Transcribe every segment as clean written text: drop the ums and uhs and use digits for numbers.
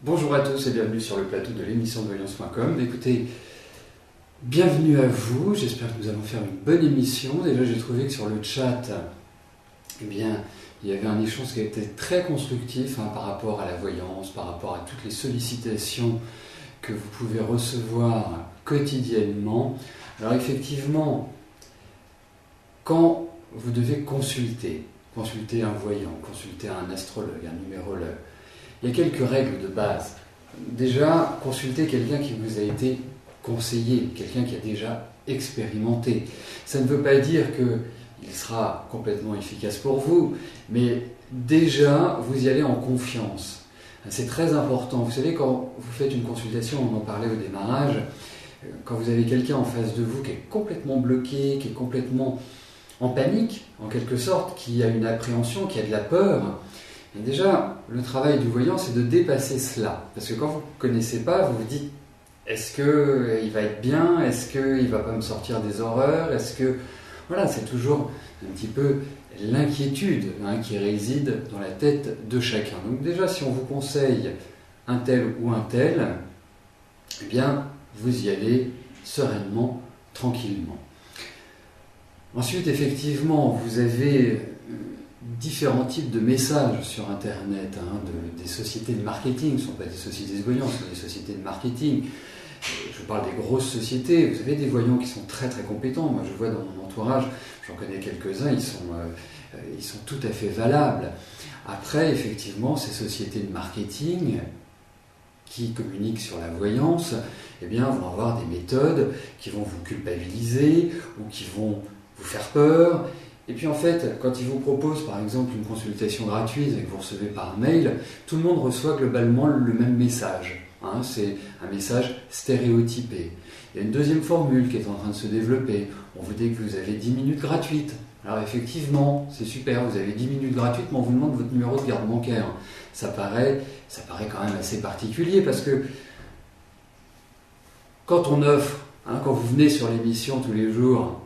Bonjour à tous et bienvenue sur le plateau de l'émission de voyance.com. Écoutez, bienvenue à vous, j'espère que nous allons faire une bonne émission. Déjà j'ai trouvé que sur le chat, il y avait un échange qui a été très constructif par rapport à la voyance, par rapport à toutes les sollicitations que vous pouvez recevoir quotidiennement. Alors effectivement, quand vous devez consulter un voyant, consulter un astrologue, un numérologue, il y a quelques règles de base. Déjà, consultez quelqu'un qui vous a été conseillé, quelqu'un qui a déjà expérimenté. Ça ne veut pas dire qu'il sera complètement efficace pour vous, mais déjà, vous y allez en confiance. C'est très important. Vous savez, quand vous faites une consultation, on en parlait au démarrage, quand vous avez quelqu'un en face de vous qui est complètement bloqué, qui est complètement en panique, en quelque sorte, qui a une appréhension, qui a de la peur, et déjà, le travail du voyant, c'est de dépasser cela. Parce que quand vous ne connaissez pas, vous vous dites, est-ce qu'il va être bien? Est-ce qu'il ne va pas me sortir des horreurs? Voilà, c'est toujours un petit peu l'inquiétude qui réside dans la tête de chacun. Donc déjà, si on vous conseille un tel ou un tel, eh bien, vous y allez sereinement, tranquillement. Ensuite, effectivement, vous avez différents types de messages sur Internet, des sociétés de marketing. Ce ne sont pas des sociétés de voyants, ce sont des sociétés de marketing. Je parle des grosses sociétés. Vous avez des voyants qui sont très très compétents. Moi, je vois dans mon entourage, j'en connais quelques-uns, ils sont tout à fait valables. Après, effectivement, ces sociétés de marketing qui communiquent sur la voyance, eh bien, vont avoir des méthodes qui vont vous culpabiliser ou qui vont vous faire peur. Et puis en fait, quand ils vous proposent par exemple une consultation gratuite et que vous recevez par mail, tout le monde reçoit globalement le même message. C'est un message stéréotypé. Il y a une deuxième formule qui est en train de se développer. On vous dit que vous avez 10 minutes gratuites. Alors effectivement, c'est super, vous avez 10 minutes gratuites, mais on vous demande votre numéro de carte bancaire. Ça paraît quand même assez particulier parce que quand on offre, quand vous venez sur l'émission tous les jours,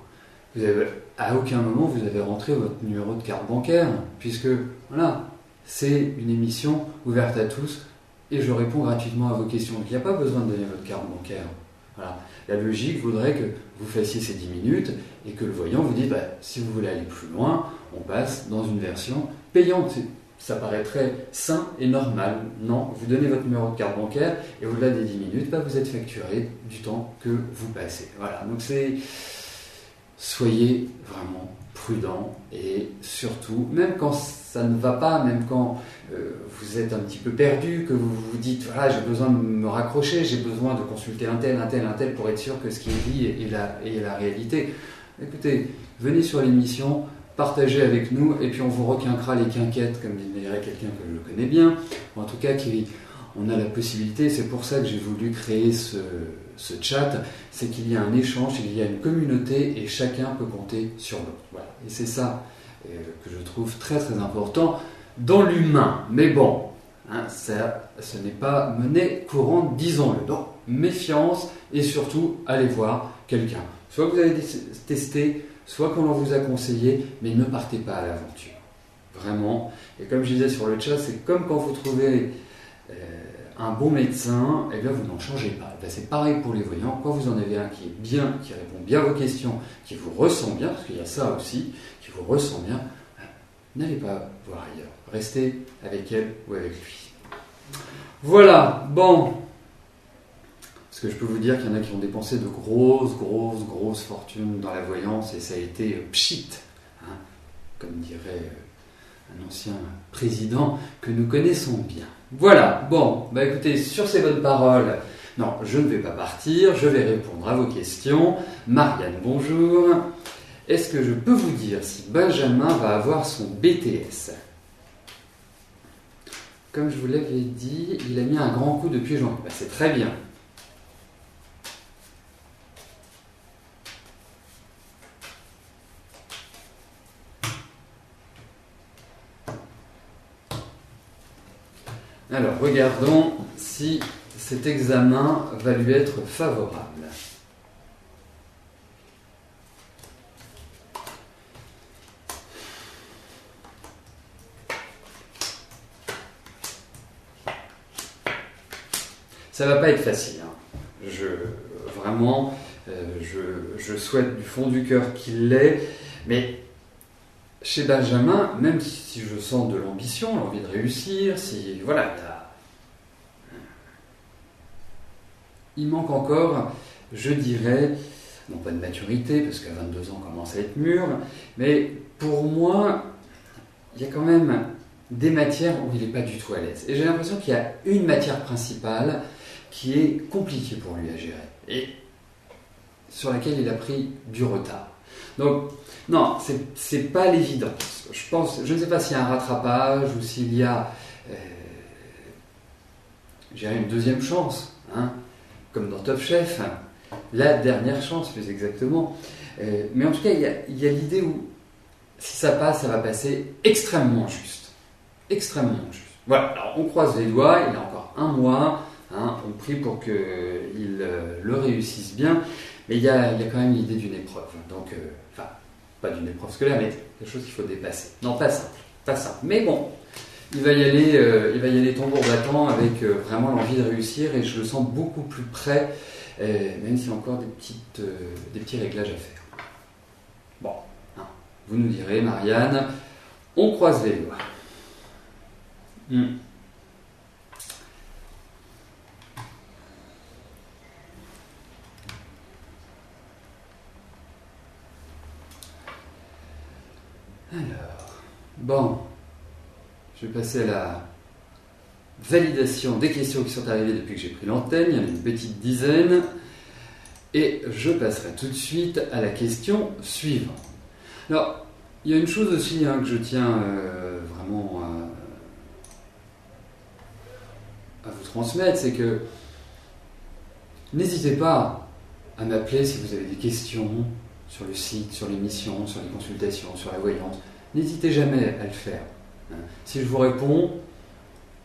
à aucun moment vous avez rentré votre numéro de carte bancaire, puisque voilà, c'est une émission ouverte à tous et je réponds gratuitement à vos questions. Donc il n'y a pas besoin de donner votre carte bancaire. Voilà. La logique voudrait que vous fassiez ces 10 minutes et que le voyant vous dise si vous voulez aller plus loin, on passe dans une version payante. Ça paraîtrait sain et normal. Non, vous donnez votre numéro de carte bancaire et au-delà des 10 minutes, vous êtes facturé du temps que vous passez. Voilà, donc soyez vraiment prudent et surtout, même quand ça ne va pas, même quand vous êtes un petit peu perdu, que vous vous dites voilà, j'ai besoin de me raccrocher, j'ai besoin de consulter un tel pour être sûr que ce qui est dit est la réalité. Écoutez, venez sur l'émission, partagez avec nous et puis on vous requinquera les quinquettes, comme dirait quelqu'un que je connais bien, ou en tout cas on a la possibilité, c'est pour ça que j'ai voulu créer ce chat, c'est qu'il y a un échange, il y a une communauté et chacun peut compter sur l'autre. Voilà. Et c'est ça que je trouve très très important dans l'humain. Mais bon, ce n'est pas monnaie courante, disons-le. Donc, méfiance et surtout, allez voir quelqu'un. Soit que vous avez testé, soit qu'on vous a conseillé, mais ne partez pas à l'aventure. Vraiment. Et comme je disais sur le chat, c'est comme quand vous trouvez un bon médecin, et bien vous n'en changez pas. C'est pareil pour les voyants. Quand vous en avez un qui est bien, qui répond bien à vos questions, qui vous ressent bien, parce qu'il y a ça aussi, qui vous ressent bien, n'allez pas voir ailleurs. Restez avec elle ou avec lui. Voilà, bon. Parce que je peux vous dire qu'il y en a qui ont dépensé de grosses fortunes dans la voyance et ça a été pchit, comme dirait un ancien président que nous connaissons bien. Voilà, bon, écoutez, sur ces bonnes paroles, non, je ne vais pas partir, je vais répondre à vos questions. Marianne, bonjour. Est-ce que je peux vous dire si Benjamin va avoir son BTS? Comme je vous l'avais dit, il a mis un grand coup depuis janvier. C'est très bien. Alors, regardons si cet examen va lui être favorable. ça va pas être facile. Hein. Vraiment, je souhaite du fond du cœur qu'il l'ait, mais chez Benjamin, même si je sens de l'ambition, l'envie de réussir, si voilà, il manque encore, je dirais, non pas de maturité, parce qu'à 22 ans, on commence à être mûr, mais pour moi, il y a quand même des matières où il n'est pas du tout à l'aise. Et j'ai l'impression qu'il y a une matière principale qui est compliquée pour lui à gérer, et sur laquelle il a pris du retard. Donc, non, c'est pas l'évidence. Je ne sais pas s'il y a un rattrapage ou s'il y a une deuxième chance, hein, comme dans Top Chef, la dernière chance plus exactement. Mais en tout cas, il y a l'idée où si ça passe, ça va passer extrêmement juste. Extrêmement juste. Voilà, alors on croise les doigts, il a encore un mois, hein, on prie pour qu'il le réussisse bien, mais il y a quand même l'idée d'une épreuve. Donc, enfin, pas d'une épreuve scolaire, mais quelque chose qu'il faut dépasser. Non, pas simple, pas simple. Mais bon, il va y aller tambour battant avec vraiment l'envie de réussir, et je le sens beaucoup plus près, même s'il y a encore des petits réglages à faire. Bon, hein, vous nous direz, Marianne, on croise les doigts. Alors, bon, je vais passer à la validation des questions qui sont arrivées depuis que j'ai pris l'antenne. Il y en a une petite dizaine. Et je passerai tout de suite à la question suivante. Alors, il y a une chose aussi que je tiens vraiment à vous transmettre, c'est que n'hésitez pas à m'appeler si vous avez des questions sur le site, sur l'émission, sur les consultations, sur la voyance. N'hésitez jamais à le faire. Si je vous réponds,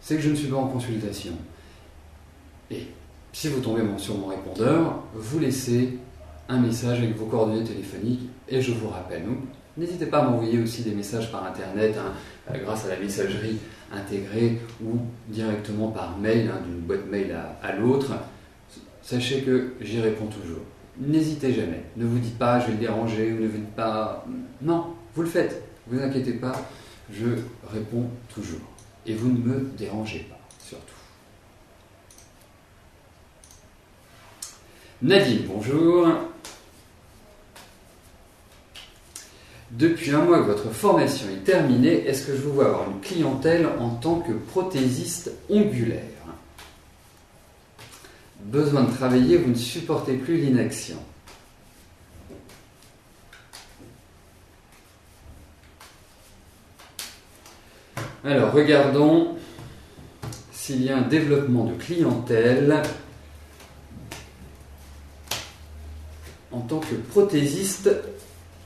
c'est que je ne suis pas en consultation. Et si vous tombez sur mon répondeur, vous laissez un message avec vos coordonnées téléphoniques et je vous rappelle. Donc, n'hésitez pas à m'envoyer aussi des messages par Internet, grâce à la messagerie intégrée ou directement par mail, d'une boîte mail à l'autre. Sachez que j'y réponds toujours. N'hésitez jamais. Ne vous dites pas je vais le déranger ou ne vous dites pas... Non, vous le faites. Ne vous inquiétez pas, je réponds toujours. Et vous ne me dérangez pas, surtout. Nadine, bonjour. Depuis un mois que votre formation est terminée, est-ce que je vous vois avoir une clientèle en tant que prothésiste ongulaire? Besoin de travailler, vous ne supportez plus l'inaction. Alors, regardons s'il y a un développement de clientèle en tant que prothésiste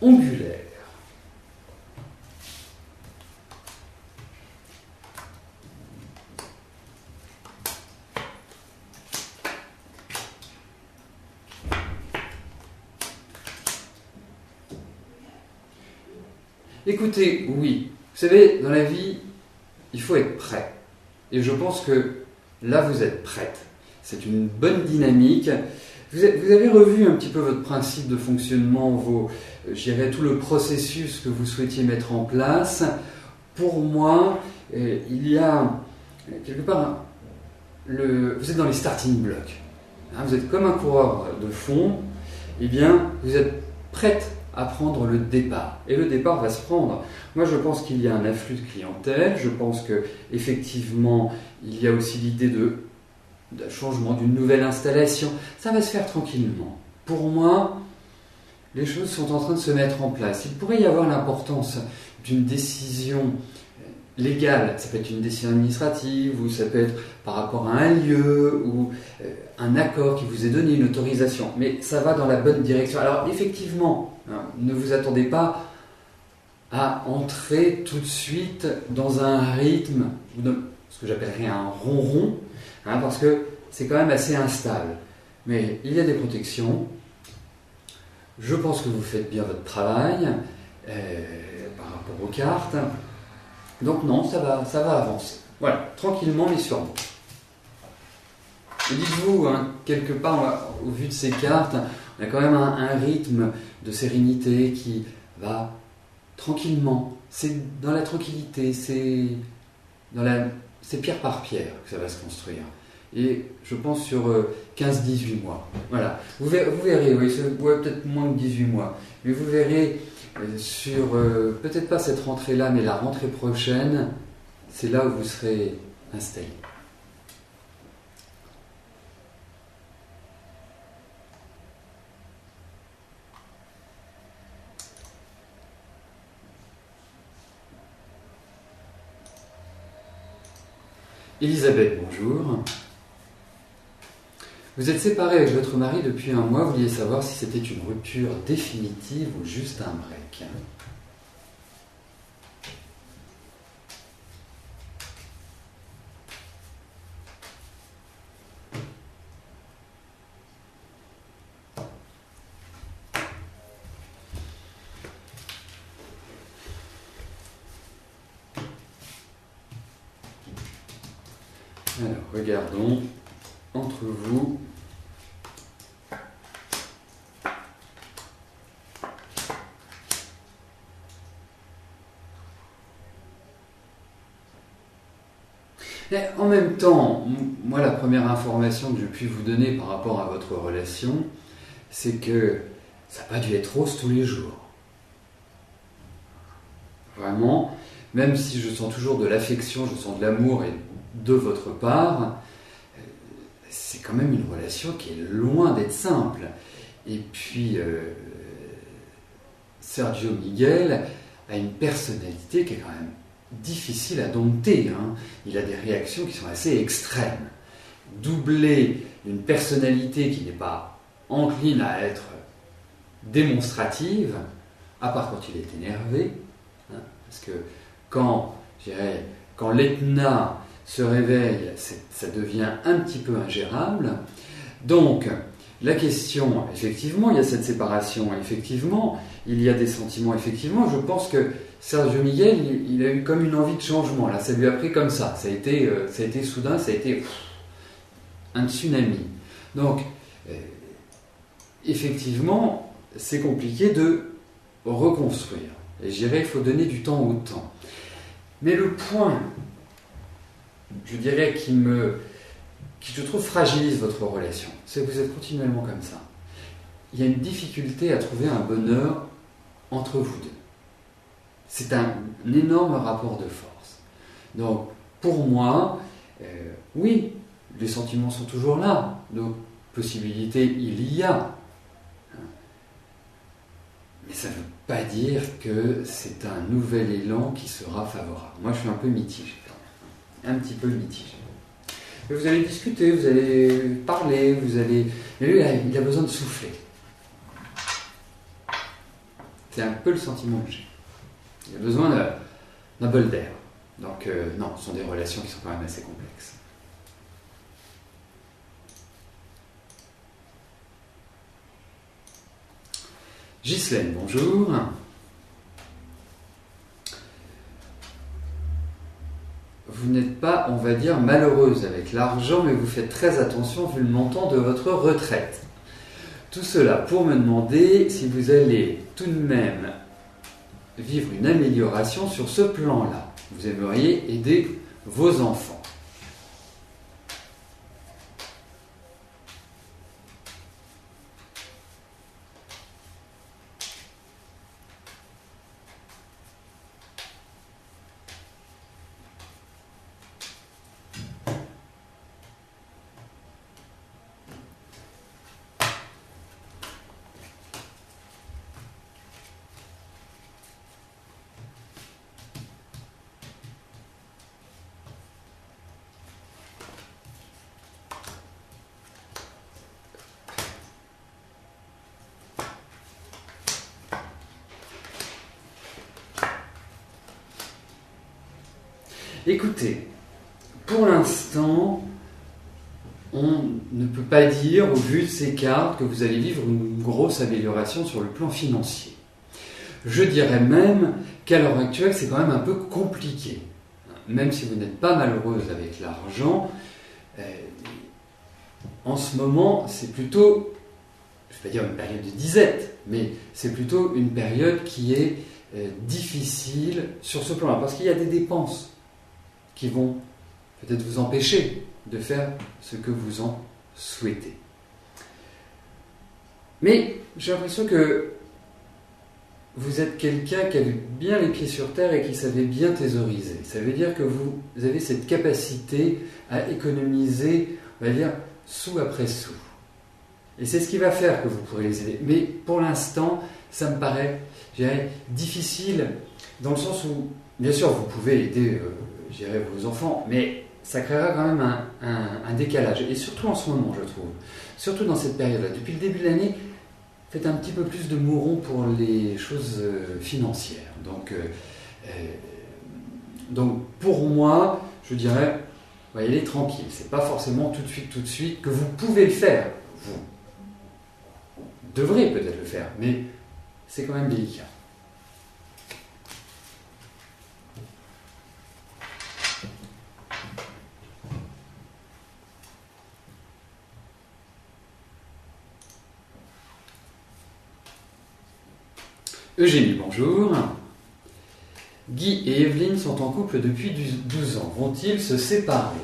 ongulaire. Écoutez, oui. Vous savez, dans la vie, il faut être prêt. Et je pense que là, vous êtes prête. C'est une bonne dynamique. Vous avez revu un petit peu votre principe de fonctionnement, je dirais tout le processus que vous souhaitiez mettre en place. Pour moi, il y a quelque part, vous êtes dans les starting blocks. Vous êtes comme un coureur de fond. Eh bien, vous êtes prête à prendre le départ. Et le départ va se prendre. Moi, je pense qu'il y a un afflux de clientèle. Je pense qu'effectivement, il y a aussi l'idée d'un changement, d'une nouvelle installation. Ça va se faire tranquillement. Pour moi, les choses sont en train de se mettre en place. Il pourrait y avoir l'importance d'une décision légale. Ça peut être une décision administrative, ou ça peut être par rapport à un lieu, ou un accord qui vous est donné, une autorisation. Mais ça va dans la bonne direction. Alors, effectivement, ne vous attendez pas à entrer tout de suite dans un rythme, ce que j'appellerais un ronron, parce que c'est quand même assez instable. Mais il y a des protections. Je pense que vous faites bien votre travail par rapport aux cartes. Donc non, ça va avancer. Voilà, tranquillement mais sûrement. Et dites-vous, hein, quelque part, au vu de ces cartes, on a quand même un rythme de sérénité qui va tranquillement. C'est dans la tranquillité, c'est pierre par pierre que ça va se construire. Et je pense sur 15-18 mois. Voilà. Vous verrez, oui, peut-être moins que 18 mois. Mais vous verrez sur, peut-être pas cette rentrée-là, mais la rentrée prochaine, c'est là où vous serez installé. Elisabeth, bonjour. Vous êtes séparée avec votre mari depuis un mois, vous vouliez savoir si c'était une rupture définitive ou juste un break. Alors, regardons entre vous. Mais en même temps, moi, la première information que je puis vous donner par rapport à votre relation, c'est que ça n'a pas dû être rose tous les jours. Vraiment, même si je sens toujours de l'affection, je sens de l'amour et de votre part, c'est quand même une relation qui est loin d'être simple. Et puis, Sergio Miguel a une personnalité qui est quand même difficile à dompter. Hein. Il a des réactions qui sont assez extrêmes. Doublé d'une personnalité qui n'est pas encline à être démonstrative, à part quand il est énervé, hein, parce que quand l'Etna se réveille, ça devient un petit peu ingérable. Donc, la question, effectivement, il y a cette séparation, effectivement, il y a des sentiments, effectivement. Je pense que Sergio Miguel, il a eu comme une envie de changement, là, ça lui a pris comme ça. Ça a été soudain, ça a été un tsunami. Donc, effectivement, c'est compliqué de reconstruire. Et je dirais, il faut donner du temps au temps. Mais le point, je dirais, qui je trouve fragilise votre relation, c'est que vous êtes continuellement comme ça. Il y a une difficulté à trouver un bonheur entre vous deux. C'est un énorme rapport de force. Donc, pour moi, oui, les sentiments sont toujours là. Donc, possibilité, il y a. Mais ça ne veut pas dire que c'est un nouvel élan qui sera favorable. Moi, je suis un peu mitigé quand même. Un petit peu mitigé. Mais vous allez discuter, vous allez parler, Mais lui, il a besoin de souffler. C'est un peu le sentiment que j'ai. Il a besoin d'un bol d'air. Donc, non, ce sont des relations qui sont quand même assez complexes. Ghislaine, bonjour. Vous n'êtes pas, on va dire, malheureuse avec l'argent, mais vous faites très attention vu le montant de votre retraite. Tout cela pour me demander si vous allez tout de même vivre une amélioration sur ce plan-là. Vous aimeriez aider vos enfants. Écoutez, pour l'instant, on ne peut pas dire, au vu de ces cartes, que vous allez vivre une grosse amélioration sur le plan financier. Je dirais même qu'à l'heure actuelle, c'est quand même un peu compliqué. Même si vous n'êtes pas malheureuse avec l'argent, en ce moment, c'est plutôt, je ne vais pas dire une période de disette, mais c'est plutôt une période qui est difficile sur ce plan-là, parce qu'il y a des dépenses qui vont peut-être vous empêcher de faire ce que vous en souhaitez. Mais j'ai l'impression que vous êtes quelqu'un qui avait bien les pieds sur terre et qui savait bien thésauriser. Ça veut dire que vous avez cette capacité à économiser, on va dire, sou après sou. Et c'est ce qui va faire que vous pourrez les aider. Mais pour l'instant, ça me paraît, je dirais, difficile, dans le sens où, bien sûr, vous pouvez aider, je dirais, vos enfants, mais ça créera quand même un décalage. Et surtout en ce moment, je trouve. Surtout dans cette période-là. Depuis le début de l'année, faites un petit peu plus de mouron pour les choses financières. Donc pour moi, je dirais, y aller tranquille. C'est pas forcément tout de suite que vous pouvez le faire. Vous devrez peut-être le faire, mais c'est quand même délicat. Eugénie, bonjour. Guy et Evelyne sont en couple depuis 12 ans. Vont-ils se séparer ?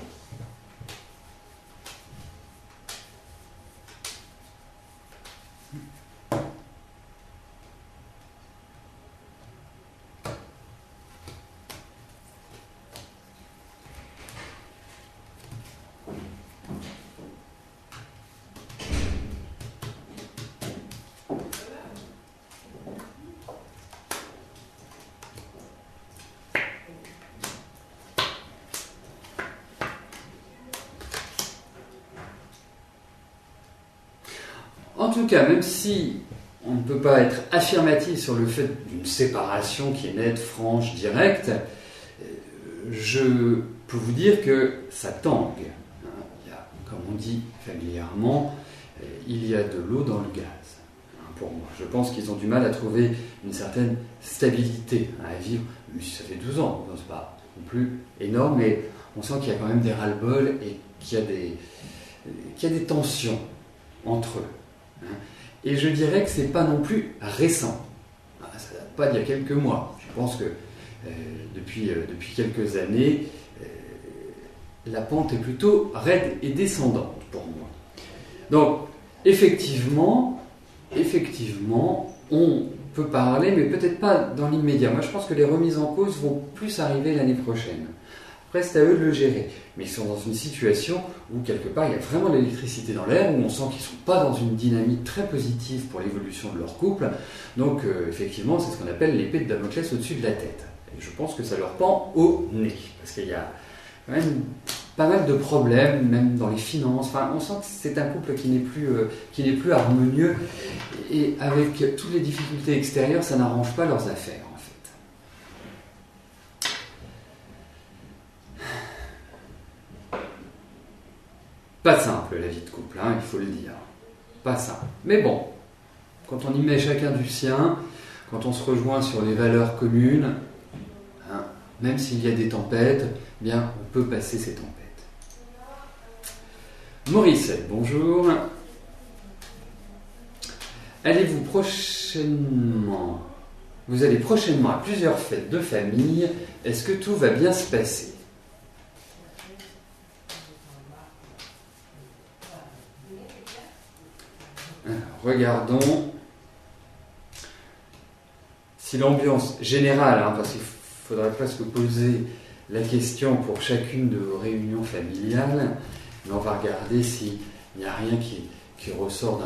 En tout cas, même si on ne peut pas être affirmatif sur le fait d'une séparation qui est nette, franche, directe, je peux vous dire que ça tangue. Il y a, comme on dit familièrement, il y a de l'eau dans le gaz. Pour moi, je pense qu'ils ont du mal à trouver une certaine stabilité à vivre. Mais ça fait 12 ans, c'est pas non plus énorme, mais on sent qu'il y a quand même des ras-le-bol et qu'il y a des tensions entre eux. Et je dirais que c'est pas non plus récent. Ça date pas d'il y a quelques mois. Je pense que depuis quelques années, la pente est plutôt raide et descendante pour moi. Donc, effectivement, on peut parler, mais peut-être pas dans l'immédiat. Moi, je pense que les remises en cause vont plus arriver l'année prochaine. Après, c'est à eux de le gérer. Mais ils sont dans une situation où, quelque part, il y a vraiment de l'électricité dans l'air, où on sent qu'ils ne sont pas dans une dynamique très positive pour l'évolution de leur couple. Donc, effectivement, c'est ce qu'on appelle l'épée de Damoclès au-dessus de la tête. Et je pense que ça leur pend au nez. Parce qu'il y a quand même pas mal de problèmes, même dans les finances. Enfin, on sent que c'est un couple qui n'est plus harmonieux. Et avec toutes les difficultés extérieures, ça n'arrange pas leurs affaires. Pas simple la vie de couple, il faut le dire. Pas simple. Mais bon, quand on y met chacun du sien, quand on se rejoint sur les valeurs communes, même s'il y a des tempêtes, bien, on peut passer ces tempêtes. Maurice, bonjour. Vous allez prochainement à plusieurs fêtes de famille. Est-ce que tout va bien se passer ? Alors, regardons si l'ambiance générale, parce qu'il faudrait presque poser la question pour chacune de vos réunions familiales, mais on va regarder s'il n'y a rien qui ressort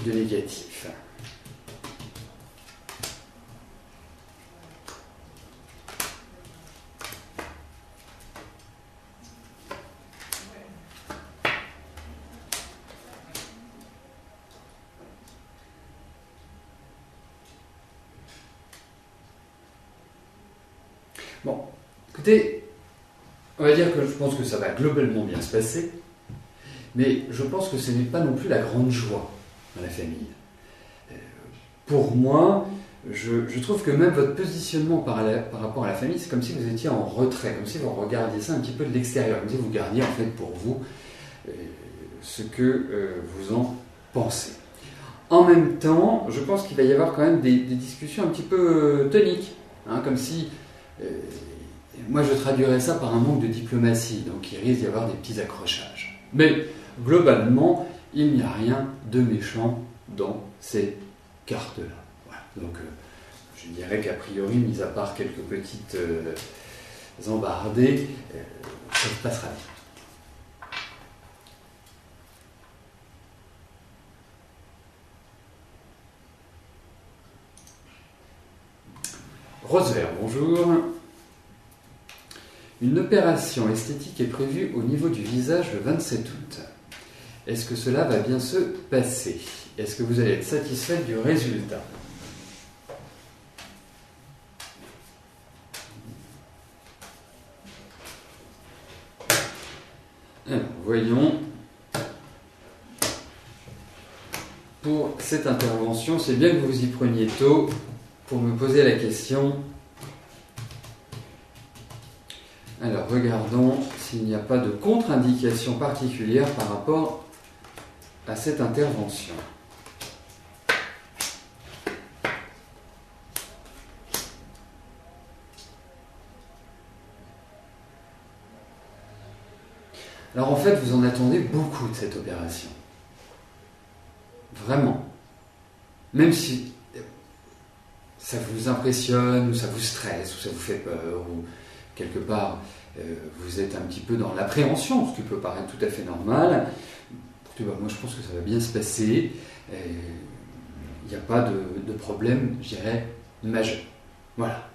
de négatif. Bon, écoutez, on va dire que je pense que ça va globalement bien se passer, mais je pense que ce n'est pas non plus la grande joie dans la famille. Pour moi, je trouve que même votre positionnement par rapport à la famille, c'est comme si vous étiez en retrait, comme si vous regardiez ça un petit peu de l'extérieur, comme si vous gardiez en fait pour vous. ce que vous en pensez. En même temps, je pense qu'il va y avoir quand même des discussions un petit peu toniques, hein, comme si... moi, je traduirais ça par un manque de diplomatie, donc il risque d'y avoir des petits accrochages. Mais globalement, il n'y a rien de méchant dans ces cartes-là. Voilà. Donc, je dirais qu'a priori, mis à part quelques petites embardées, ça se passera bien. Rose vert, bonjour. Une opération esthétique est prévue au niveau du visage le 27 août. Est-ce que cela va bien se passer? Est-ce que vous allez être satisfait du résultat? Alors, voyons. Pour cette intervention, c'est bien que vous vous y preniez tôt pour me poser la question. Alors, regardons s'il n'y a pas de contre-indication particulière par rapport à cette intervention. Alors en fait, vous en attendez beaucoup de cette opération. Vraiment. Même si ça vous impressionne, ou ça vous stresse, ou ça vous fait peur, ou quelque part vous êtes un petit peu dans l'appréhension, ce qui peut paraître tout à fait normal. Moi je pense que ça va bien se passer. Il n'y a pas de problème, je dirais, majeur. Voilà.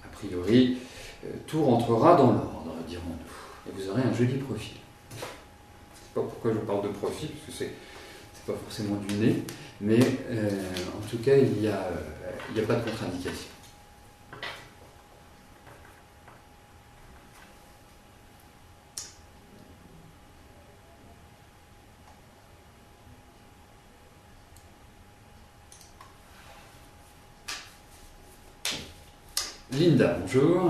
A priori, tout rentrera dans l'ordre, dirons-nous. Et vous aurez un joli profil. Je ne sais pas pourquoi je parle de profil, parce que c'est pas forcément du nez, mais en tout cas, il n'y a pas de contre-indication. Linda, bonjour.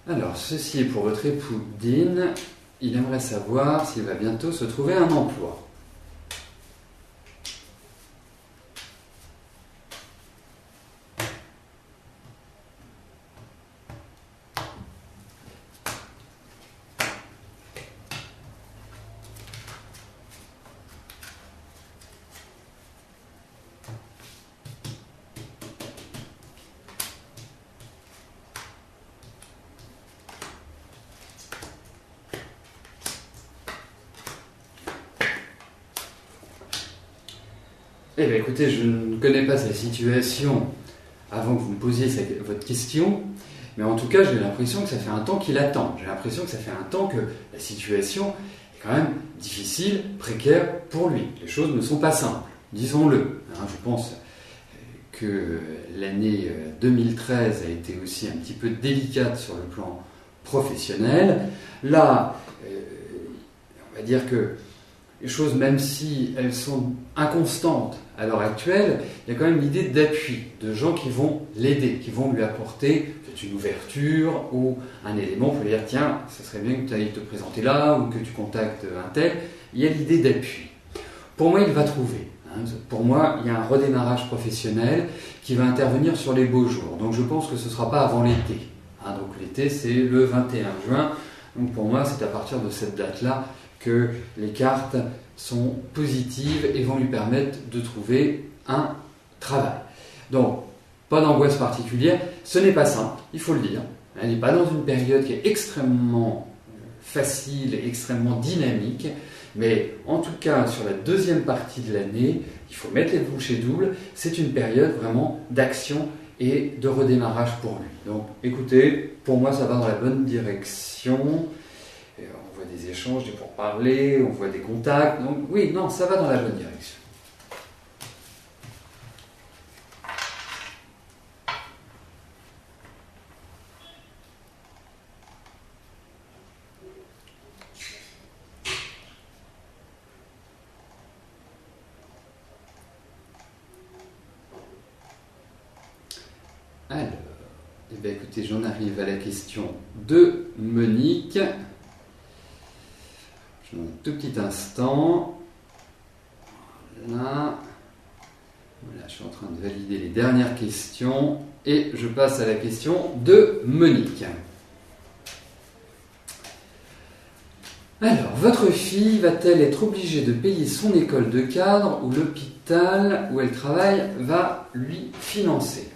Alors, ceci est pour votre époux Dean. Il aimerait savoir s'il va bientôt se trouver un emploi. Eh bien écoutez, je ne connais pas sa situation avant que vous me posiez votre question, mais en tout cas j'ai l'impression que ça fait un temps qu'il attend. J'ai l'impression que ça fait un temps que la situation est quand même difficile, précaire pour lui. Les choses ne sont pas simples, disons-le. Je pense que l'année 2013 a été aussi un petit peu délicate sur le plan professionnel. Là, on va dire que les choses, même si elles sont inconstantes à l'heure actuelle, il y a quand même l'idée d'appui, de gens qui vont l'aider, qui vont lui apporter peut-être une ouverture ou un élément pour lui dire tiens, ça serait bien que tu ailles te présenter là ou que tu contactes un tel. Il y a l'idée d'appui. Pour moi, il va trouver. Pour moi, il y a un redémarrage professionnel qui va intervenir sur les beaux jours. Donc je pense que ce ne sera pas avant l'été. Donc l'été, c'est le 21 juin. Donc pour moi, c'est à partir de cette date-là que les cartes sont positives et vont lui permettre de trouver un travail. Donc, pas d'angoisse particulière. Ce n'est pas simple, il faut le dire. Elle n'est pas dans une période qui est extrêmement facile et extrêmement dynamique. Mais en tout cas, sur la deuxième partie de l'année, il faut mettre les bouchées doubles. C'est une période vraiment d'action et de redémarrage pour lui. Donc, écoutez, pour moi, ça va dans la bonne direction. On voit des échanges, des pourparlers, on voit des contacts. Donc oui, non, ça va dans la bonne direction. Alors, écoutez, j'en arrive à la question de Monique. Je vous donne un tout petit instant. Voilà. Voilà, je suis en train de valider les dernières questions et je passe à la question de Monique. Alors, votre fille va-t-elle être obligée de payer son école de cadre ou l'hôpital où elle travaille va lui financer?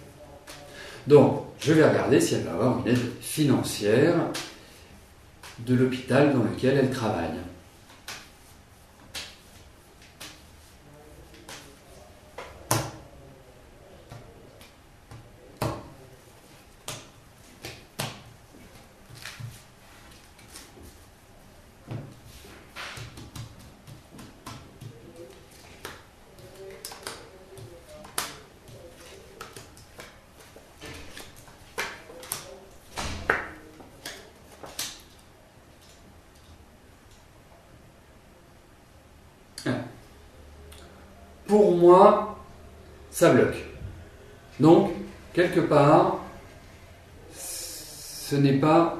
Donc, je vais regarder si elle va avoir une aide financière de l'hôpital dans lequel elle travaille. Pour moi, ça bloque. Donc, quelque part, ce n'est pas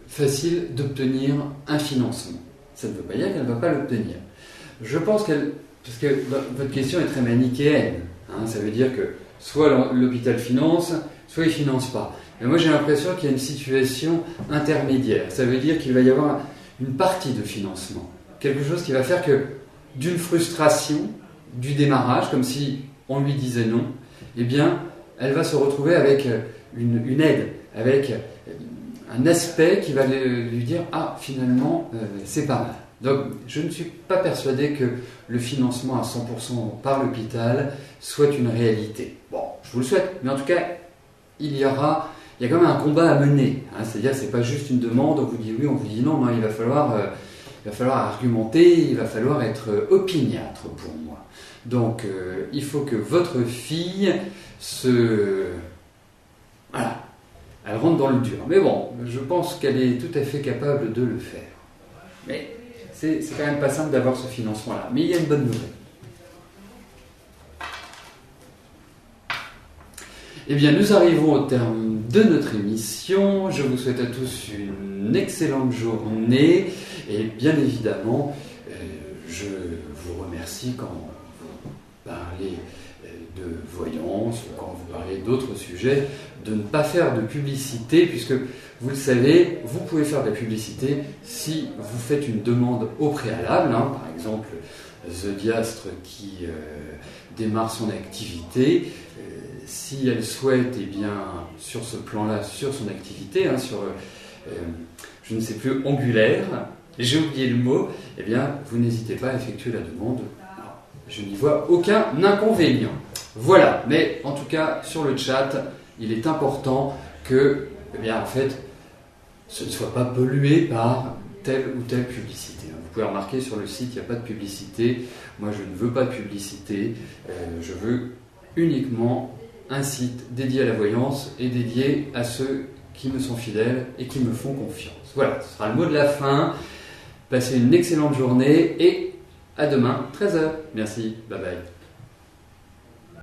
facile d'obtenir un financement. Ça ne veut pas dire qu'elle ne va pas l'obtenir. Je pense parce que votre question est très manichéenne, hein, ça veut dire que soit l'hôpital finance, soit il ne finance pas. Mais moi j'ai l'impression qu'il y a une situation intermédiaire. Ça veut dire qu'il va y avoir une partie de financement. Quelque chose qui va faire que d'une frustration, du démarrage, comme si on lui disait non, eh bien, elle va se retrouver avec une aide, avec un aspect qui va lui dire « Ah, finalement, c'est pas mal ». Donc, je ne suis pas persuadé que le financement à 100% par l'hôpital soit une réalité. Bon, je vous le souhaite, mais en tout cas, il y a quand même un combat à mener. Hein, c'est-à-dire, c'est pas juste une demande, on vous dit oui, on vous dit non, non, il va falloir argumenter, il va falloir être opiniâtre pour moi. Donc, il faut que votre fille voilà, elle rentre dans le dur. Mais bon, je pense qu'elle est tout à fait capable de le faire. Mais c'est quand même pas simple d'avoir ce financement-là. Mais il y a une bonne nouvelle. Eh bien, nous arrivons au terme de notre émission. Je vous souhaite à tous une excellente journée. Et bien évidemment, je vous remercie quand vous parlez de voyance ou quand vous parlez d'autres sujets, de ne pas faire de publicité, puisque vous le savez, vous pouvez faire de la publicité si vous faites une demande au préalable. Hein, par exemple, The Diastre qui démarre son activité. Si elle souhaite, eh bien, sur ce plan-là, sur son activité, hein, sur, je ne sais plus, Angulaire, j'ai oublié le mot, eh bien, vous n'hésitez pas à effectuer la demande. Je n'y vois aucun inconvénient. Voilà, mais en tout cas, sur le chat, il est important que, eh bien, en fait, ce ne soit pas pollué par telle ou telle publicité. Vous pouvez remarquer sur le site, il n'y a pas de publicité. Moi, je ne veux pas de publicité. Je veux uniquement un site dédié à la voyance et dédié à ceux qui me sont fidèles et qui me font confiance. Voilà, ce sera le mot de la fin. Passez une excellente journée et à demain, 13h. Merci, bye bye.